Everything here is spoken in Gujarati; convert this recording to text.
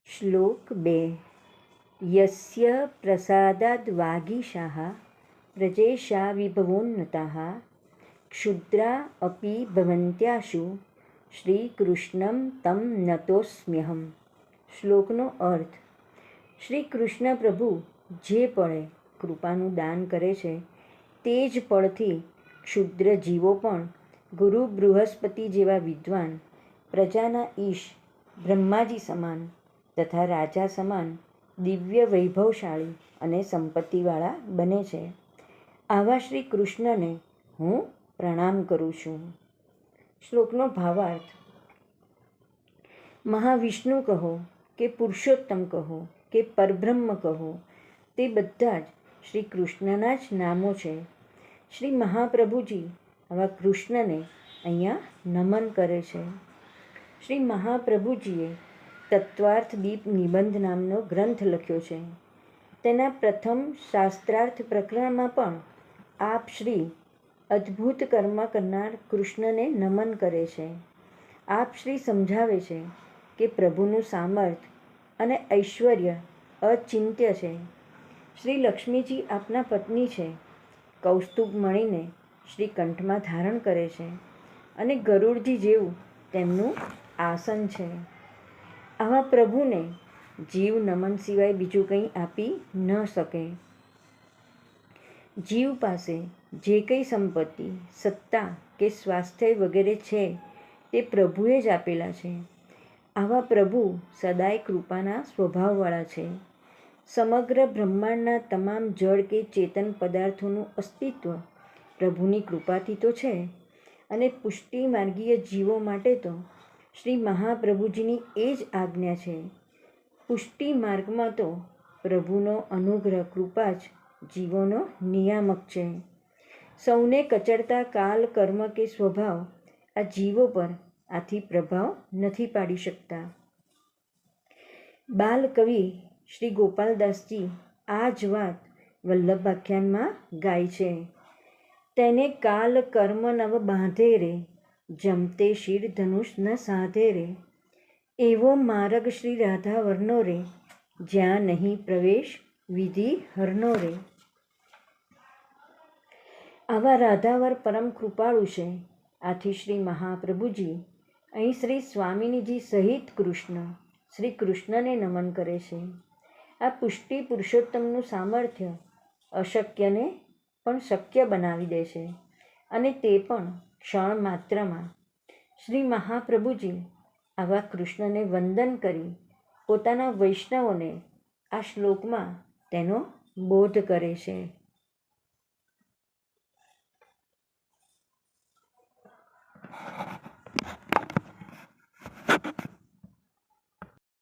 શ્લોક 2 યસ્ય પ્રસાદાદ વાગીશાહ પ્રજેશા વિભવોન્નતાઃ ક્ષુદ્રા અપી ભવન્ત્યાશુ શ્રીકૃષ્ણમ તમ નતોસ્મ્યહમ. શ્લોકનો અર્થ: શ્રી કૃષ્ણ પ્રભુ જે પળે કૃપાનું દાન કરે છે તે જ પળથી ક્ષુદ્ર જીવો પણ ગુરુ બૃહસ્પતિ જેવા વિદ્વાન, પ્રજાના ઈશ બ્રહ્માજી સમાન તથા રાજા સમાન દિવ્ય વૈભવશાળી અને સંપત્તિવાળા બને છે. આવા શ્રી કૃષ્ણને હું પ્રણામ કરું છું. શ્લોકનો ભાવાર્થ: મહાવિષ્ણુ કહો કે પુરુષોત્તમ કહો કે પરબ્રહ્મ કહો, તે બધા જ શ્રી કૃષ્ણના જ નામો છે. શ્રી મહાપ્રભુજી આવા કૃષ્ણને અહીંયા નમન કરે છે. શ્રી મહાપ્રભુજીએ તત્વાર્થ દીપ નિબંધ નામનો ગ્રંથ લખ્યો છે. તેના પ્રથમ શાસ્ત્રાર્થ પ્રકરણમાં પણ આપ શ્રી અદ્ભુત કર્મ કરનાર કૃષ્ણને નમન કરે છે. આપ શ્રી સમજાવે છે કે પ્રભુનું સામર્થ્ય અને ઐશ્વર્ય અચિંત્ય છે. શ્રી લક્ષ્મીજી આપના પત્ની છે. કૌસ્તુભ મણીને શ્રી કંઠમાં ધારણ કરે છે અને ગરુડજી જેવું તેમનું આસન છે. આવા પ્રભુને જીવ નમન સિવાય બીજું કંઈ આપી ન શકે. જીવ પાસે જે કંઈ સંપત્તિ, સત્તા કે સ્વાસ્થ્ય વગેરે છે તે પ્રભુએ જ આપેલા છે. આવા પ્રભુ સદાય કૃપાના સ્વભાવવાળા છે. સમગ્ર બ્રહ્માંડના તમામ જળ કે ચેતન પદાર્થોનું અસ્તિત્વ પ્રભુની કૃપાથી તો છે અને પુષ્ટિ માર્ગીય જીવો માટે તો શ્રી મહાપ્રભુજીની એ જ આજ્ઞા છે. પુષ્ટિ માર્ગમાં તો પ્રભુનો અનુગ્રહ કૃપા જ જીવોનો નિયામક છે. સૌને કચડતા કાલ, કર્મ કે સ્વભાવ આ જીવો પર આથી પ્રભાવ નથી પાડી શકતા. બાલ કવિ શ્રી ગોપાલદાસજી આ જ વાત વલ્લભાખ્યાનમાં ગાય છે. તેને કાલ કર્મ નવ બાંધે રે, જમતે શિર ધનુષ ન સાધે રે. એવો માર્ગ શ્રી રાધાવરનો રે, જ્યાં નહીં પ્રવેશ વિધિ હરનો રે. આવા રાધાવર પરમ કૃપાળુ છે. આથી શ્રી મહાપ્રભુજી અહીં શ્રી સ્વામિનીજી સહિત કૃષ્ણ શ્રી કૃષ્ણને નમન કરે છે. આ પુષ્ટિ પુરુષોત્તમનું સામર્થ્ય અશક્યને પણ શક્ય બનાવી દે છે અને તે પણ ક્ષણ માત્રમાં. શ્રી મહાપ્રભુજી આવા કૃષ્ણને વંદન કરી પોતાના વૈષ્ણવોને આ શ્લોકમાં તેનો બોધ કરે છે.